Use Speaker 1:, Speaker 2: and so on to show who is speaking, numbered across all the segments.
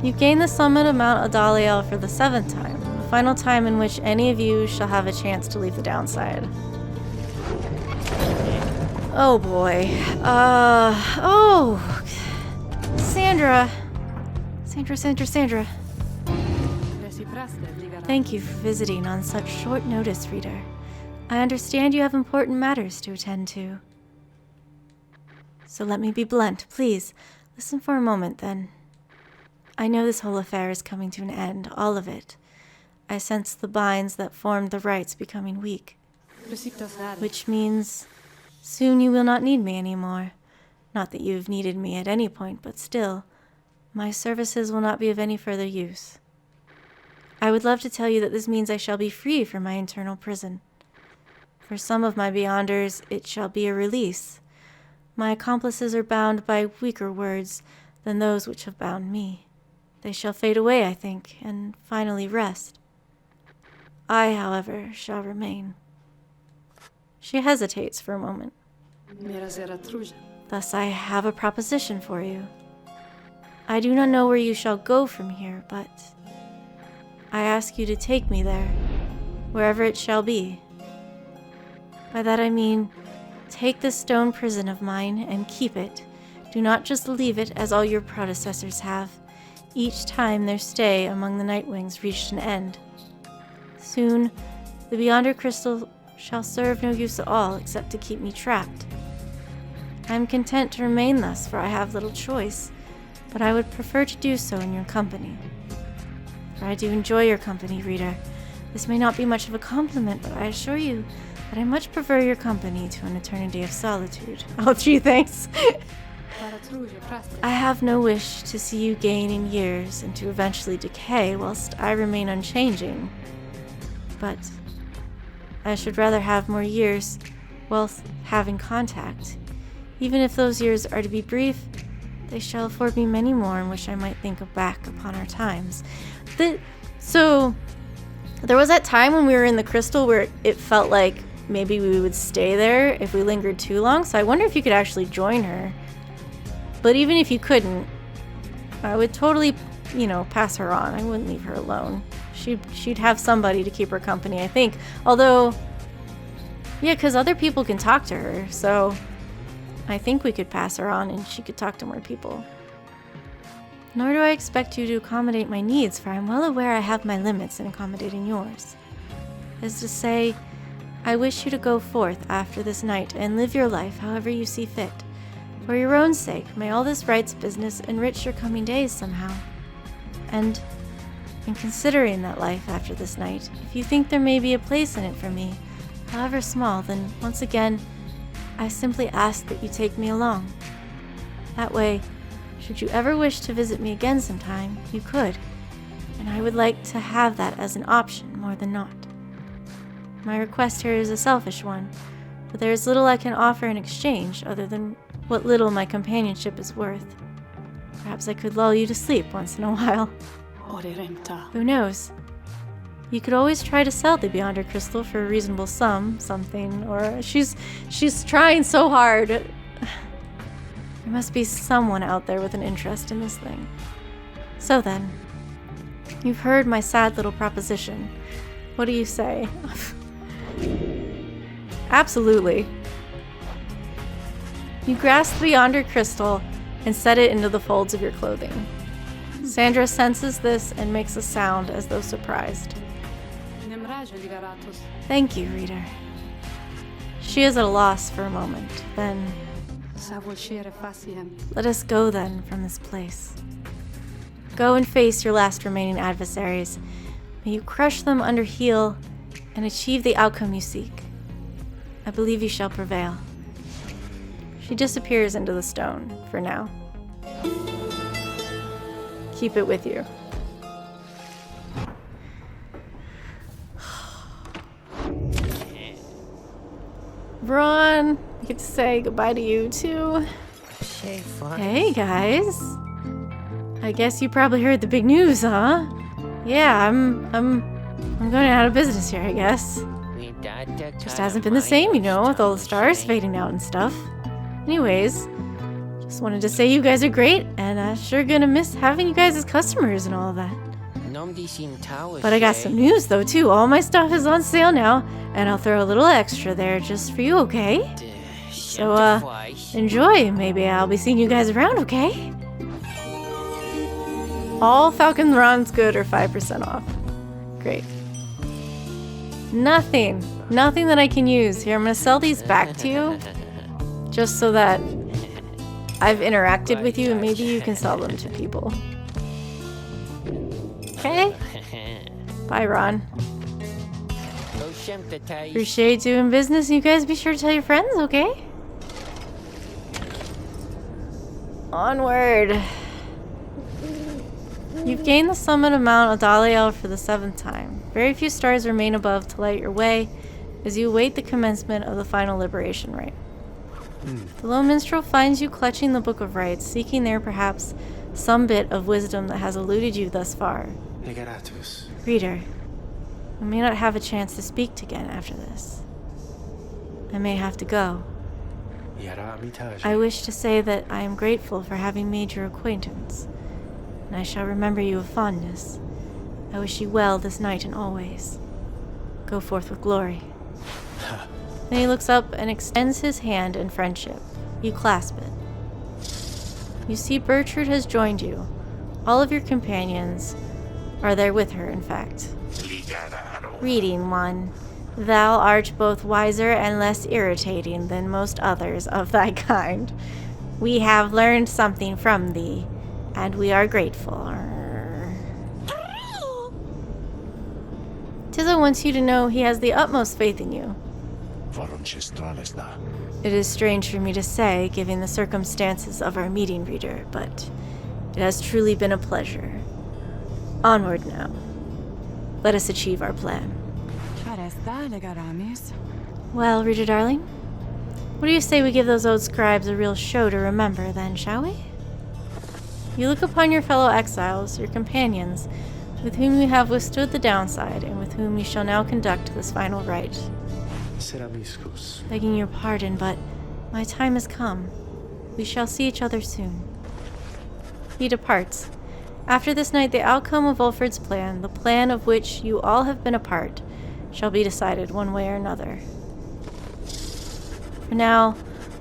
Speaker 1: You gain the summit of Mount Adaliel for the 7th time, the final time in which any of you shall have a chance to leave the downside. Oh boy. Sandra. Sandra. Thank you for visiting on such short notice, reader. I understand you have important matters to attend to. So let me be blunt, please. Listen for a moment, then. I know this whole affair is coming to an end, all of it. I sense the binds that formed the rites becoming weak. Which means soon you will not need me anymore. Not that you've needed me at any point, but still, my services will not be of any further use. I would love to tell you that this means I shall be free from my internal prison. For some of my beyonders, it shall be a release. My accomplices are bound by weaker words than those which have bound me. They shall fade away, I think, and finally rest. I, however, shall remain. She hesitates for a moment. Thus I have a proposition for you. I do not know where you shall go from here, but I ask you to take me there, wherever it shall be. By that I mean, take this stone prison of mine and keep it. Do not just leave it as all your predecessors have, each time their stay among the Nightwings reached an end. Soon, the Beyonder Crystal shall serve no use at all except to keep me trapped. I am content to remain thus, for I have little choice, but I would prefer to do so in your company. For I do enjoy your company, reader. This may not be much of a compliment, but I assure you that I much prefer your company to an eternity of solitude. Oh, gee, thanks. I have no wish to see you gain in years and to eventually decay whilst I remain unchanging. But I should rather have more years whilst having contact. Even if those years are to be brief, they shall afford me many more in which I might think back upon our times. So, there was that time when we were in the crystal where it felt like maybe we would stay there if we lingered too long, so I wonder if you could actually join her. But even if you couldn't, I would totally, pass her on. I wouldn't leave her alone. She'd have somebody to keep her company, I think. Although, yeah, because other people can talk to her, so I think we could pass her on and she could talk to more people. Nor do I expect you to accommodate my needs, for I'm well aware I have my limits in accommodating yours. As to say, I wish you to go forth after this night and live your life however you see fit. For your own sake, may all this rights business enrich your coming days somehow. And in considering that life after this night, if you think there may be a place in it for me, however small, then once again, I simply ask that you take me along. That way, should you ever wish to visit me again sometime, you could, and I would like to have that as an option more than not. My request here is a selfish one, but there is little I can offer in exchange other than what little my companionship is worth. Perhaps I could lull you to sleep once in a while. Who knows? You could always try to sell the Beyonder Crystal for a reasonable sum, something, or she's trying so hard. There must be someone out there with an interest in this thing. So then, you've heard my sad little proposition. What do you say? Absolutely. You grasp the Beyonder Crystal and set it into the folds of your clothing. Sandra senses this and makes a sound as though surprised. Thank you, reader. She is at a loss for a moment, then... Let us go then from this place. Go and face your last remaining adversaries. May you crush them under heel and achieve the outcome you seek. I believe you shall prevail. She disappears into the stone, for now. Keep it with you. Braun, I get to say goodbye to you too. Hey guys. I guess you probably heard the big news, huh? Yeah, I'm going out of business here, I guess. Just hasn't been the same, with all the stars fading out and stuff. Anyways, Just wanted to say you guys are great, and sure gonna miss having you guys as customers and all of that. But I got some news though too. All my stuff is on sale now, and I'll throw a little extra there just for you, okay? So enjoy. Maybe I'll be seeing you guys around, okay? All Falcon Ron's good are 5% off. Great. Nothing that I can use. Here, I'm gonna sell these back to you, just so that I've interacted with you and maybe you can sell them to people. Okay? Bye, Ron. Appreciate doing business. You guys be sure to tell your friends, okay? Onward. You've gained the summit of Mount Adaliel for the 7th time. Very few stars remain above to light your way as you await the commencement of the final liberation rite. The lone minstrel finds you clutching the Book of Rites, seeking there perhaps some bit of wisdom that has eluded you thus far. Reader, we may not have a chance to speak again after this. I may have to go. I wish to say that I am grateful for having made your acquaintance, and I shall remember you with fondness. I wish you well this night and always. Go forth with glory. Then he looks up and extends his hand in friendship. You clasp it. You see Bertrude has joined you. All of your companions are there with her, in fact. Reading one. Thou art both wiser and less irritating than most others of thy kind. We have learned something from thee, and we are grateful. Tiza wants you to know he has the utmost faith in you. It is strange for me to say, given the circumstances of our meeting, reader, but it has truly been a pleasure. Onward now. Let us achieve our plan. Well, reader darling, what do you say we give those old scribes a real show to remember then, shall we? You look upon your fellow exiles, your companions, with whom you have withstood the downside, and with whom you shall now conduct this final rite. Begging your pardon, but my time has come. We shall see each other soon. He departs. After this night, the outcome of Ulfred's plan, the plan of which you all have been a part, shall be decided one way or another. For now,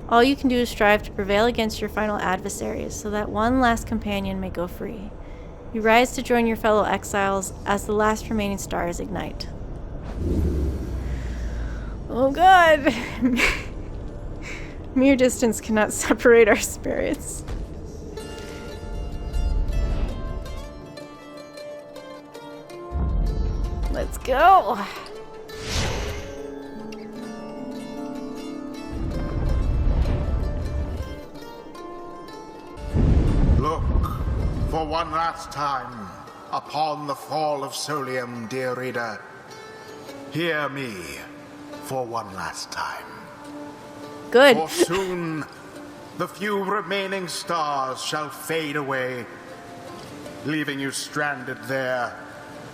Speaker 1: all you can do is strive to prevail against your final adversaries, so that one last companion may go free. You rise to join your fellow exiles as the last remaining stars ignite. Oh god! Mere distance cannot separate our spirits. Let's go!
Speaker 2: Look, for one last time, upon the fall of Solium, dear reader. Hear me for one last time.
Speaker 1: Good.
Speaker 2: For soon, the few remaining stars shall fade away, leaving you stranded there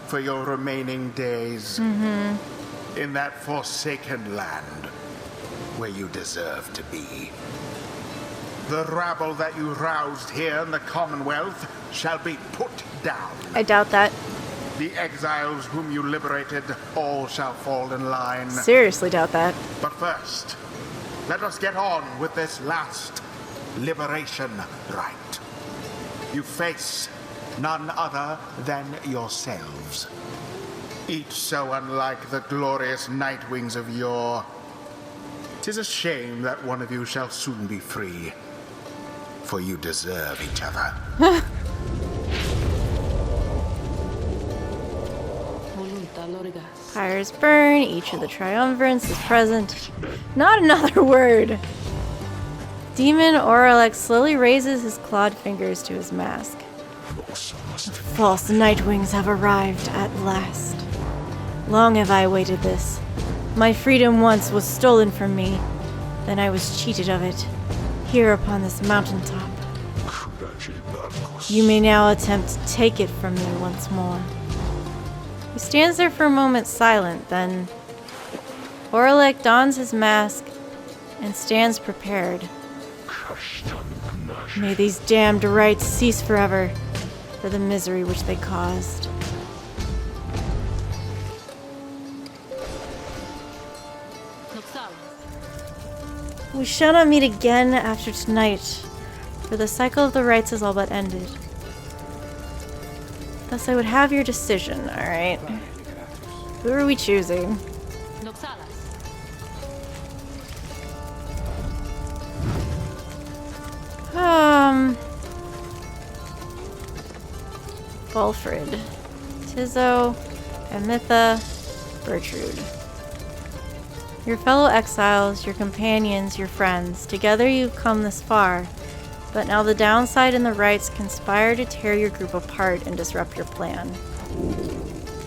Speaker 2: for your remaining days. In that forsaken land where you deserve to be. The rabble that you roused here in the Commonwealth shall be put down.
Speaker 1: I doubt that.
Speaker 2: The exiles whom you liberated, all shall fall in line.
Speaker 1: Seriously doubt that.
Speaker 2: But first, let us get on with this last liberation rite. You face none other than yourselves. Each so unlike the glorious Nightwings of yore. 'Tis a shame that one of you shall soon be free, for you deserve each other.
Speaker 1: Pyres burn, each of the triumvirates is present. Not another word! Demon Aurelek slowly raises his clawed fingers to his mask. The false Nightwings have arrived at last. Long have I awaited this. My freedom once was stolen from me, then I was cheated of it, here upon this mountaintop. You may now attempt to take it from me once more. He stands there for a moment silent, then Aurelek dons his mask and stands prepared. May these damned rites cease forever for the misery which they caused. We shall not meet again after tonight, for the cycle of the rites is all but ended. Thus I would have your decision, alright? Who are we choosing? Walfred, Tizo, Amitha, Bertrude. Your fellow exiles, your companions, your friends, together you've come this far, but now the downside and the rites conspire to tear your group apart and disrupt your plan.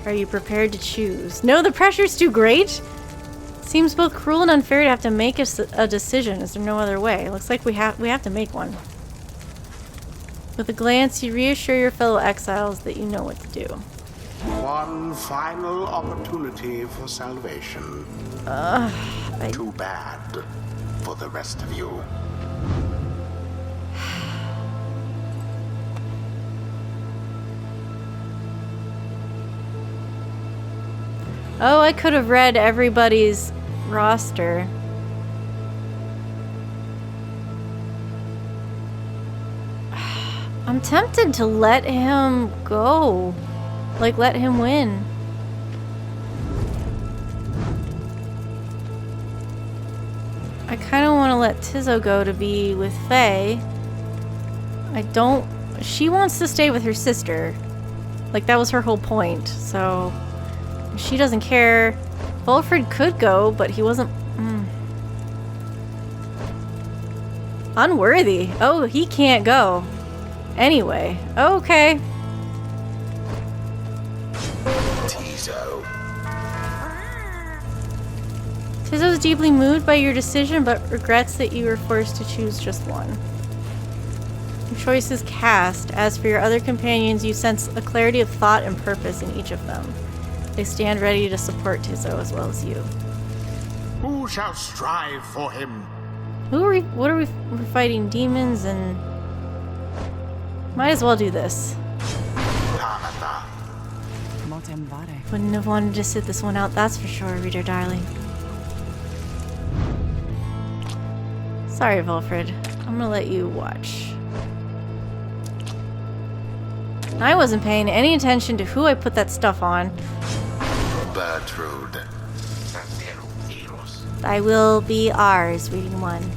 Speaker 1: Are you prepared to choose? No, the pressure's too great! Seems both cruel and unfair to have to make a decision. Is there no other way? Looks like we have to make one. With a glance, you reassure your fellow exiles that you know what to do.
Speaker 2: One final opportunity for salvation. Too bad for the rest of you.
Speaker 1: Oh, I could have read everybody's roster. I'm tempted to let him go. Like, let him win. I kind of want to let Tizo go to be with Faye. She wants to stay with her sister. Like, that was her whole point, so she doesn't care. Wilfred could go, but he wasn't... Unworthy. Oh, he can't go. Anyway, okay. Tizo's deeply moved by your decision, but regrets that you were forced to choose just one. Your choice is cast. As for your other companions, you sense a clarity of thought and purpose in each of them. They stand ready to support Tizo as well as you.
Speaker 2: Who shall strive for him?
Speaker 1: What are we? We're fighting demons and... Might as well do this. Wouldn't have wanted to sit this one out, that's for sure, reader darling. Sorry, Wilfred. I'm gonna let you watch. I wasn't paying any attention to who I put that stuff on.
Speaker 2: Bertrude.
Speaker 1: Thy will be ours, reading 1.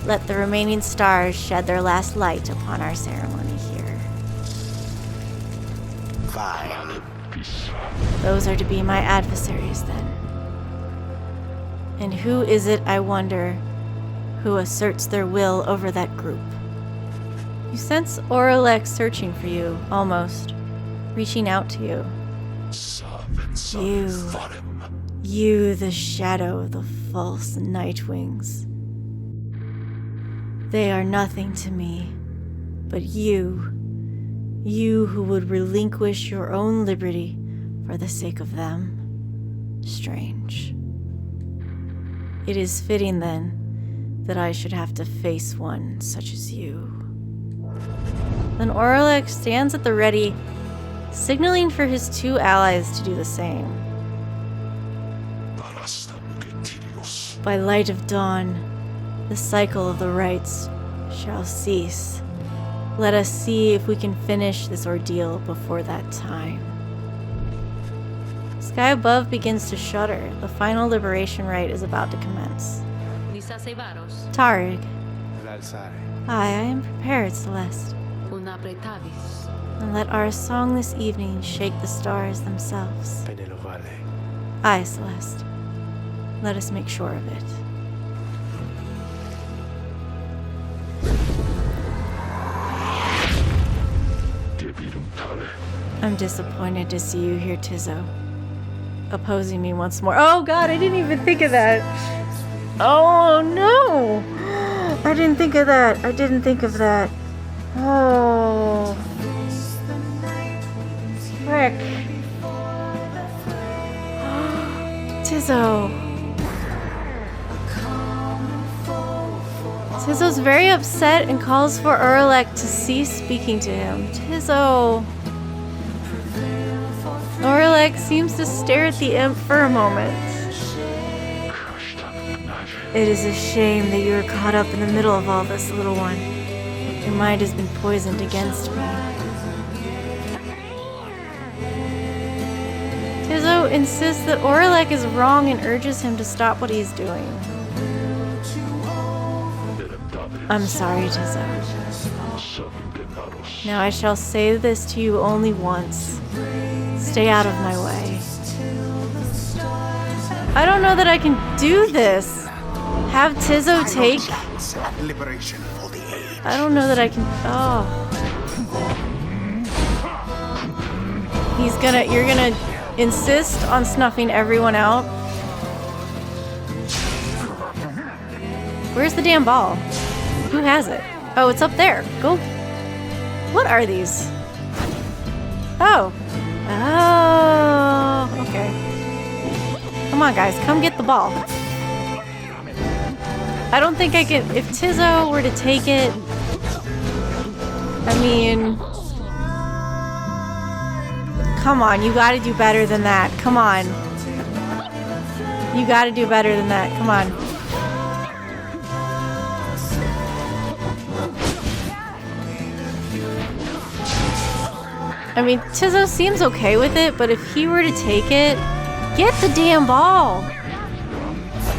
Speaker 1: Let the remaining stars shed their last light upon our ceremony here.
Speaker 2: Fine.
Speaker 1: Those are to be my adversaries, then. And who is it, I wonder, who asserts their will over that group? You sense Auralex searching for you, almost, reaching out to you. You, the shadow of the false Nightwings. They are nothing to me, but you who would relinquish your own liberty for the sake of them. Strange. It is fitting, then, that I should have to face one such as you. Then Auralex stands at the ready, signaling for his 2 allies to do the same. By light of dawn, the cycle of the rites shall cease. Let us see if we can finish this ordeal before that time. Sky above begins to shudder. The final liberation rite is about to commence. Tarig. I am prepared, Celeste. And let our song this evening shake the stars themselves. Aye, Celeste. Let us make sure of it. I'm disappointed to see you here, Tizo. Opposing me once more. Oh god, I didn't even think of that. Oh no! I didn't think of that. I didn't think of that. Oh. Frick. Tizo. Tizo's very upset and calls for Urlek to cease speaking to him. Tizo. Urlek seems to stare at the imp for a moment. It is a shame that you are caught up in the middle of all this, little one. Your mind has been poisoned against me. Tizo insists that Urlek is wrong and urges him to stop what he's doing. I'm sorry, Tizo. Now I shall say this to you only once. Stay out of my way. I don't know that I can do this. Have Tizo take... I don't know that I can... Oh. You're gonna insist on snuffing everyone out? Where's the damn ball? Who has it? Oh, it's up there. Go. What are these? Oh. Oh. Okay. Come on, guys. Come get the ball. I don't think I can... If Tizo were to take it... I mean... Come on. You gotta do better than that. Come on. You gotta do better than that. Come on. I mean, Tizo seems okay with it, but if he were to take it, get the damn ball.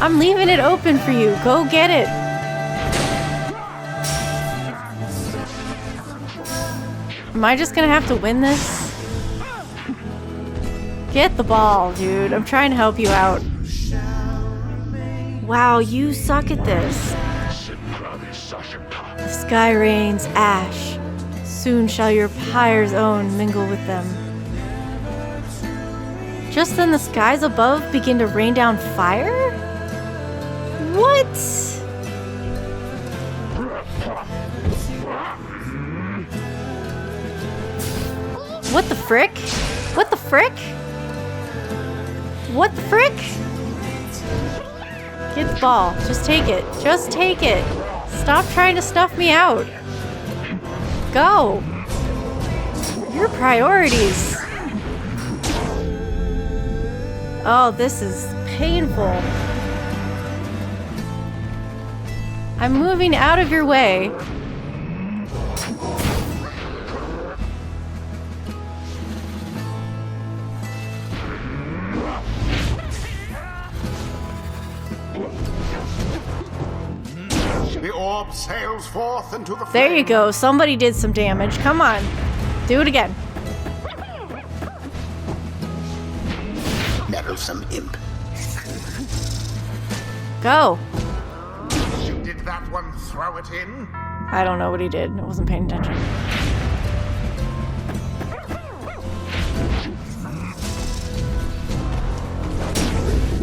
Speaker 1: I'm leaving it open for you. Go get it. Am I just gonna have to win this? Get the ball, dude. I'm trying to help you out. Wow, you suck at this. The sky rains ash. Soon shall your Pyre's own mingle with them. Just then the skies above begin to rain down fire? What? What the frick? What the frick? What the frick? Get the ball. Just take it. Just take it. Stop trying to stuff me out. Go. Your priorities. Oh, this is painful. I'm moving out of your way.
Speaker 2: The orb sails forth into the flame.
Speaker 1: There you go. Somebody did some damage. Come on. Do it again.
Speaker 2: Meddlesome imp.
Speaker 1: Go.
Speaker 2: Did that one throw it in?
Speaker 1: I don't know what he did. I wasn't paying attention.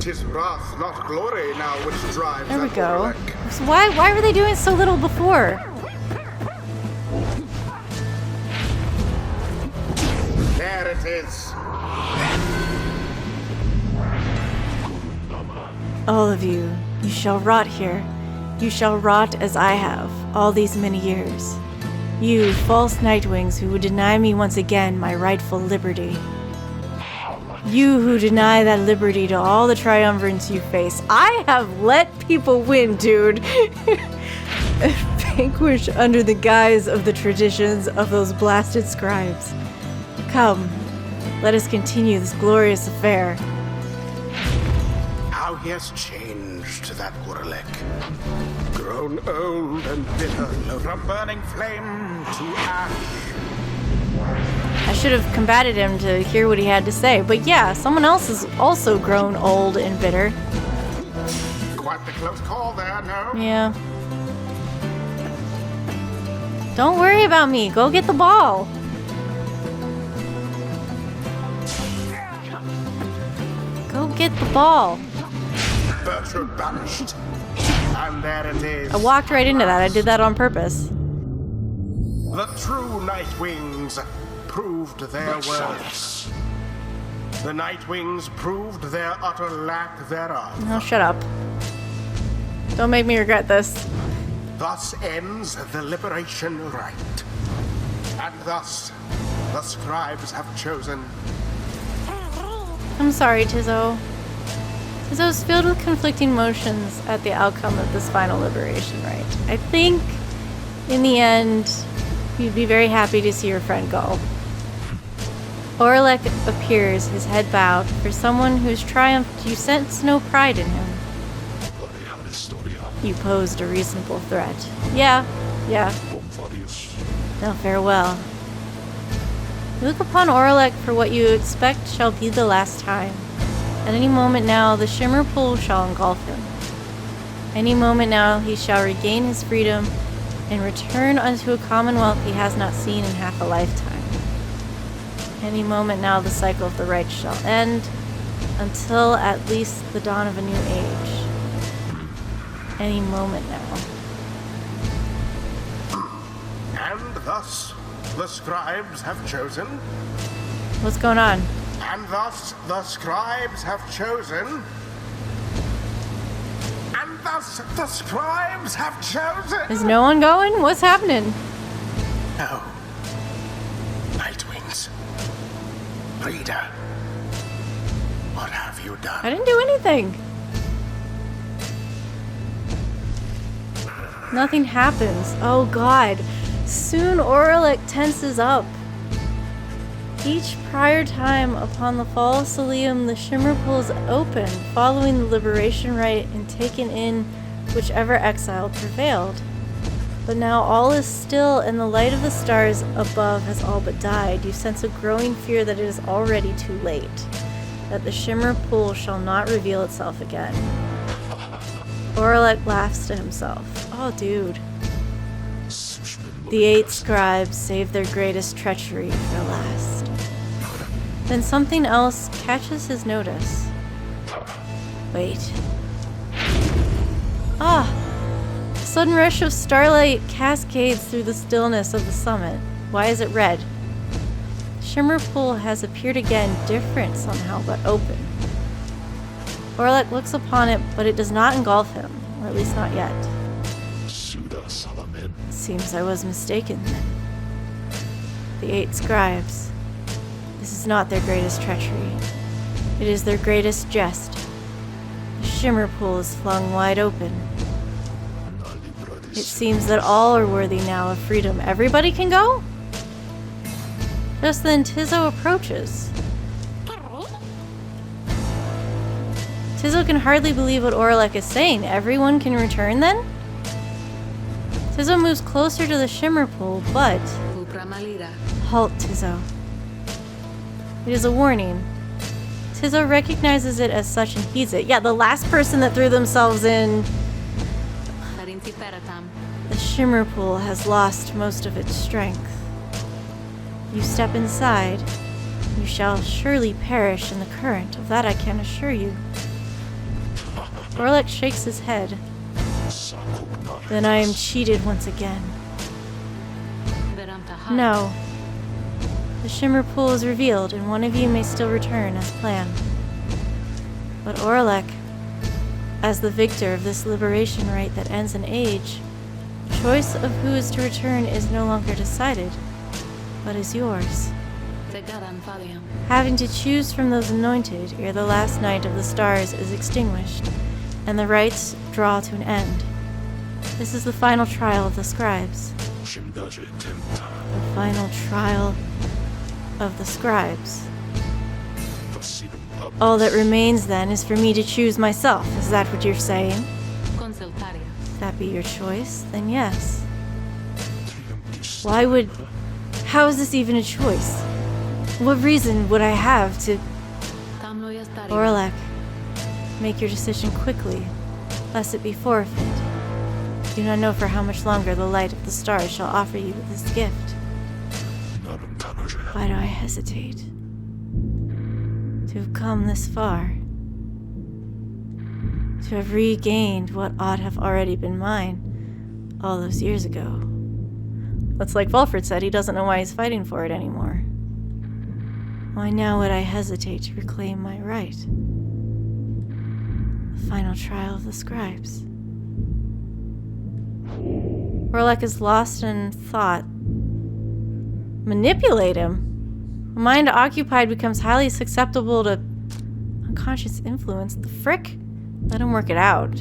Speaker 2: Tis wrath, not glory, now which drives.
Speaker 1: There we
Speaker 2: that
Speaker 1: go.
Speaker 2: warlike.
Speaker 1: So why were they doing so little before?
Speaker 2: There it is.
Speaker 1: All of you, you shall rot here. You shall rot as I have, all these many years. You, false Nightwings, who would deny me once again my rightful liberty. You who deny that liberty to all the triumvirates you face. I have let people win, dude. Vanquish under the guise of the traditions of those blasted scribes. Come, let us continue this glorious affair.
Speaker 2: How he has changed, that Urlek. Grown old and bitter, from burning flame to ash.
Speaker 1: I should have combated him to hear what he had to say, but yeah, someone else is also grown old and bitter.
Speaker 2: Quite the close call there, no?
Speaker 1: Yeah. Don't worry about me. Go get the ball. Go get the ball.
Speaker 2: Bertram banished. And there it is.
Speaker 1: I walked right into that. I did that on purpose.
Speaker 2: The true Nightwings proved their worth. The Nightwings proved their utter lack thereof.
Speaker 1: No, shut up. Don't make me regret this.
Speaker 2: Thus ends the liberation rite. And thus, the scribes have chosen.
Speaker 1: I'm sorry, Tizzo. Tizzo's filled with conflicting emotions at the outcome of this final liberation rite. I think, in the end, you'd be very happy to see your friend go. Orlek appears, his head bowed. For someone whose triumphed, you sense no pride in him. You posed a reasonable threat. Yeah. Now farewell. You look upon Orlek for what you expect shall be the last time. At any moment now, the shimmer pool shall engulf him. Any moment now, he shall regain his freedom and return unto a commonwealth he has not seen in half a lifetime. Any moment now, the cycle of the rites shall end, until at least the dawn of a new age. Any moment now.
Speaker 2: And thus, the scribes have chosen.
Speaker 1: What's going on?
Speaker 2: And thus, the scribes have chosen. And thus, the scribes have chosen.
Speaker 1: Is no one going? What's happening?
Speaker 2: No. Nightwings. Reader. What have you done?
Speaker 1: I didn't do anything. Nothing happens. Oh god. Soon Orlek tenses up. Each prior time upon the fall of Celium, the shimmer pool is open, following the liberation rite and taken in whichever exile prevailed. But now all is still, and the light of the stars above has all but died. You sense a growing fear that it is already too late, that the shimmer pool shall not reveal itself again. Orlek laughs to himself. Oh, dude. The 8 scribes saved their greatest treachery for last. Then something else catches his notice. Wait. Ah! A sudden rush of starlight cascades through the stillness of the summit. Why is it red? The shimmer pool has appeared again, different somehow, but open. Orlek looks upon it, but it does not engulf him, or at least not yet. Seems I was mistaken then. The 8 scribes. This is not their greatest treachery. It is their greatest jest. The shimmer pool is flung wide open. It seems that all are worthy now of freedom. Everybody can go? Just then Tizzo approaches. Tizzo can hardly believe what Orlek is saying. Everyone can return then? Tizzo moves closer to the shimmer pool, but... Halt, Tizzo. It is a warning. Tizzo recognizes it as such and heeds it. Yeah, the last person that threw themselves in... The shimmer pool has lost most of its strength. You step inside, you shall surely perish in the current. Of that I can assure you. Orlek shakes his head. Then I am cheated once again. No. The shimmer pool is revealed, and one of you may still return as planned. But Orlek, as the victor of this liberation rite that ends an age, choice of who is to return is no longer decided, but is yours. Having to choose from those anointed ere the last night of the stars is extinguished, and the rites draw to an end. This is the final trial of the scribes. The final trial of the scribes. All that remains then is for me to choose myself. Is that what you're saying? If that be your choice, then yes. Why would... How is this even a choice? What reason would I have to... Orlek, make your decision quickly, lest it be forfeit. Do not know for how much longer the light of the stars shall offer you this gift. Why do I hesitate? To have come this far. To have regained what ought have already been mine all those years ago. That's like Fulford said, he doesn't know why he's fighting for it anymore. Why now would I hesitate to reclaim my right? The final trial of the scribes. Orlek is lost in thought. Manipulate him? A mind occupied becomes highly susceptible to unconscious influence. The frick? Let him work it out.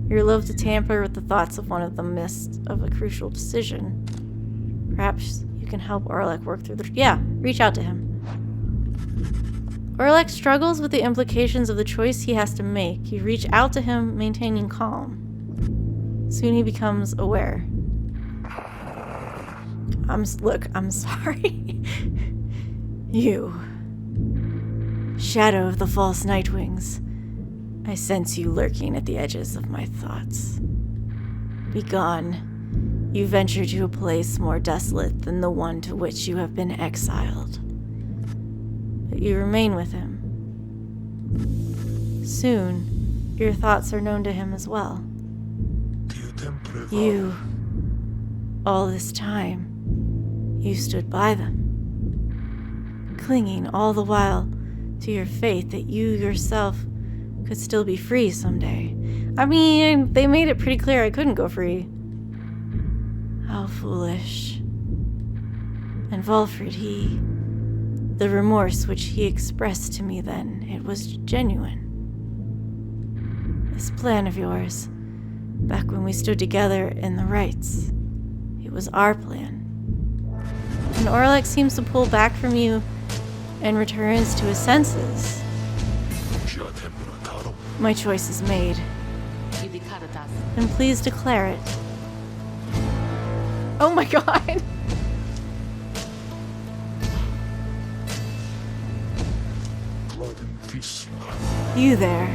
Speaker 1: You're loath to tamper with the thoughts of one of them midst of a crucial decision. Perhaps you can help Orlek work through the... Yeah, reach out to him. Orlek struggles with the implications of the choice he has to make. You reach out to him, maintaining calm. Soon he becomes aware. Look, I'm sorry. You. Shadow of the false Nightwings. I sense you lurking at the edges of my thoughts. Begone. You venture to a place more desolate than the one to which you have been exiled. But you remain with him. Soon, your thoughts are known to him as well. You, all this time, you stood by them, clinging all the while to your faith that you yourself could still be free someday. I mean, they made it pretty clear I couldn't go free. How foolish. And Volfred, the remorse which he expressed to me then, it was genuine. This plan of yours, back when we stood together in the Rites, it was our plan. And Orlek seems to pull back from you and returns to his senses. My choice is made. And please declare it. Oh my god! You there,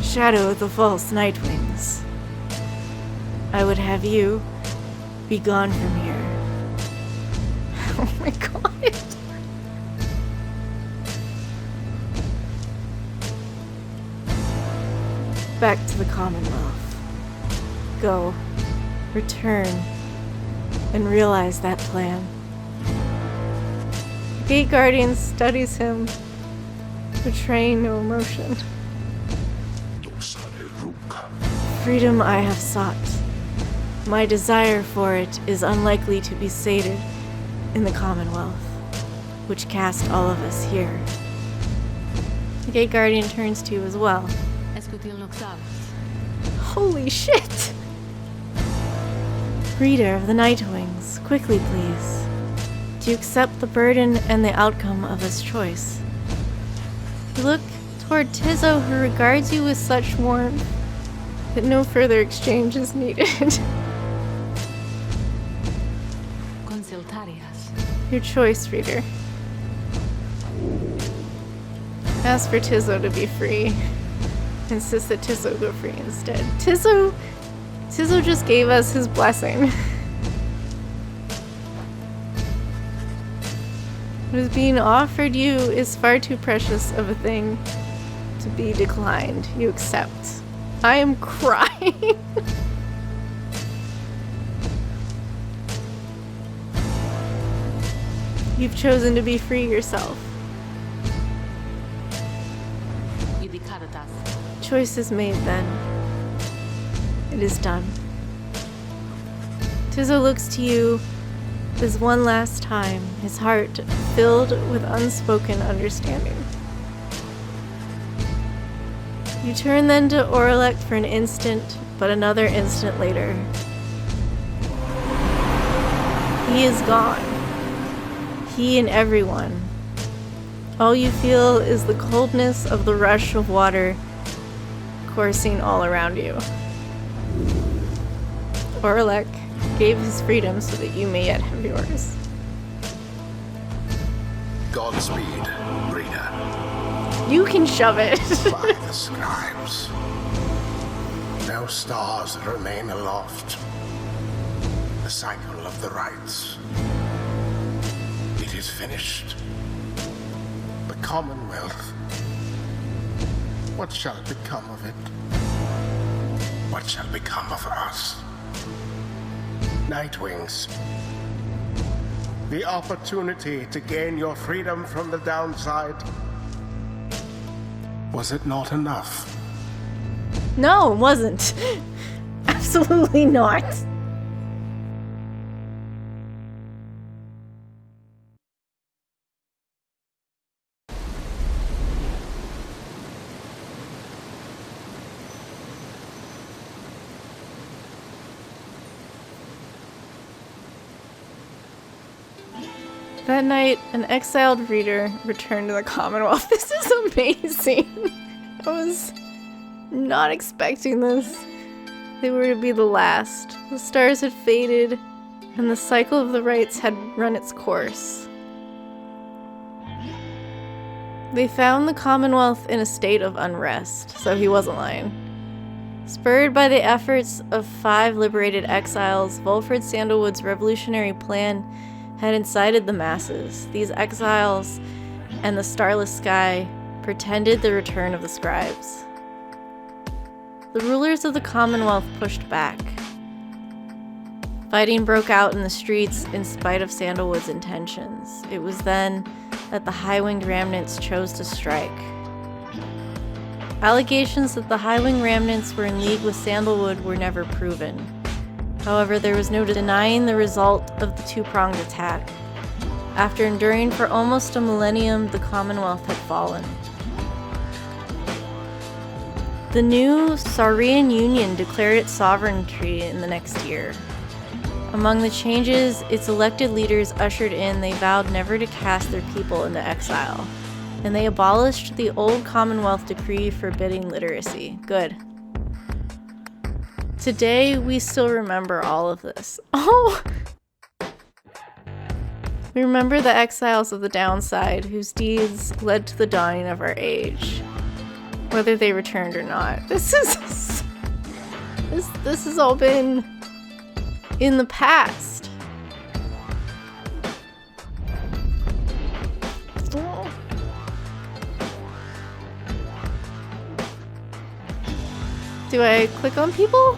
Speaker 1: shadow of the false Nightwings. I would have you be gone from here. Oh my god. Back to the Commonwealth. Go, return, and realize that plan. The Gate Guardian studies him, betraying no emotion. Freedom I have sought. My desire for it is unlikely to be sated in the Commonwealth, which cast all of us here. The Gate Guardian turns to you as well. Holy shit! Reader of the Nightwings, quickly please. Do you accept the burden and the outcome of this choice? You look toward Tizo, who regards you with such warmth that no further exchange is needed. Your choice, reader. Ask for Tizo to be free. Insist that Tizo go free instead. Tizo just gave us his blessing. What is being offered you is far too precious of a thing to be declined. You accept. I am crying. You've chosen to be free yourself. Choice is made then. It is done. Tizo looks to you this one last time, his heart filled with unspoken understanding. You turn then to Orlek for an instant, but another instant later. He is gone. He and everyone. All you feel is the coldness of the rush of water coursing all around you. Orlek gave his freedom so that you may yet have yours.
Speaker 2: Godspeed, reader.
Speaker 1: You can shove it.
Speaker 2: By the scribes. No stars remain aloft. The cycle of the Rites. It is finished. The Commonwealth. What shall become of it? What shall become of us? Nightwings. The opportunity to gain your freedom from the downside. Was it not enough?
Speaker 1: No, it wasn't. Absolutely not. That night, an exiled reader returned to the Commonwealth. This is amazing. I was not expecting this. They were to be the last. The stars had faded, and the cycle of the rites had run its course. They found the Commonwealth in a state of unrest, so he wasn't lying. Spurred by the efforts of 5 liberated exiles, Volfred Sandalwood's revolutionary plan had incited the masses. These exiles and the starless sky pretended the return of the scribes. The rulers of the Commonwealth pushed back. Fighting broke out in the streets in spite of Sandalwood's intentions. It was then that the High-Winged Remnants chose to strike. Allegations that the High-Winged Remnants were in league with Sandalwood were never proven. However, there was no denying the result of the two-pronged attack. After enduring for almost a millennium, the Commonwealth had fallen. The new Saurian Union declared its sovereignty in the next year. Among the changes its elected leaders ushered in, they vowed never to cast their people into exile, and they abolished the old Commonwealth decree forbidding literacy. Good. Today, we still remember all of this. Oh! We remember the exiles of the downside, whose deeds led to the dawning of our age. Whether they returned or not. This has all been in the past. Do I click on people?